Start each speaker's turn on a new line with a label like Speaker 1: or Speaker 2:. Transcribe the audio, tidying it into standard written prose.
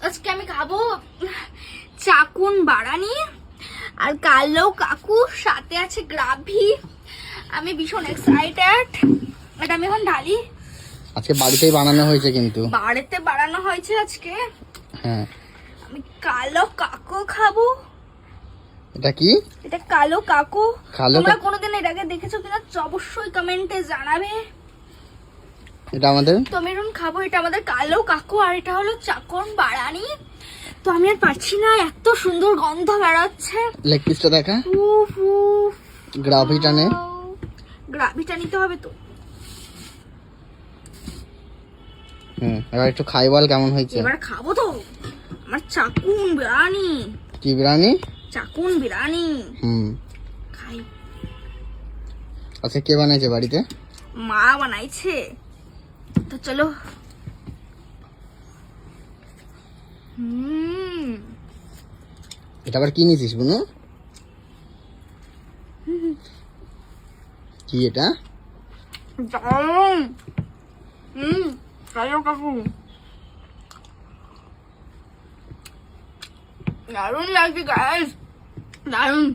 Speaker 1: আজকে আমি খাবো চাকুন বাড়ানি আর কালো কাকু, সাথে আছে গ্রাভি। আমি ভীষণ এক্সাইটেড। এটা আমি এখন ঢালি।
Speaker 2: আজকে বাড়িতেই বানানো হয়েছে, কিন্তু
Speaker 1: বাড়িতে বানানো হয়েছে আজকে।
Speaker 2: হ্যাঁ,
Speaker 1: আমি কালো কাকু খাবো।
Speaker 2: এটা কি?
Speaker 1: এটা কালো কাকু।
Speaker 2: কালো
Speaker 1: তোমরা কোনোদিন এর আগে দেখেছো কিনা অবশ্যই কমেন্টে জানাবে।
Speaker 2: এটা আমাদের
Speaker 1: তো আমি এখন খাবো। এটা আমাদের কালো কাকু আর এটা হলো চাকুন বাড়ানি। তো আমি আর পারছি না, এত সুন্দর গন্ধ বেরোচ্ছে।
Speaker 2: লেগ পিসটা দেখা,
Speaker 1: উফ উফ,
Speaker 2: গ্রাভিটা নে।
Speaker 1: গ্রাভিটা নিতে হবে তো।
Speaker 2: এবার একটু খাই, বল কেমন হয়েছে।
Speaker 1: এবার খাবো তো। আমার চাকুন বিরিয়ানি।
Speaker 2: কি বিরিয়ানি?
Speaker 1: চাকুন বিরিয়ানি। খাই।
Speaker 2: আচ্ছা, কে বানাইছে বাড়িতে?
Speaker 1: মা বানাইছে। তো চলো।
Speaker 2: এটা আবার কি নিয়েছিস বুনু? কি এটা?
Speaker 1: দারুন। কালো কাকু দারুন লাগছে গাইস, দারুন।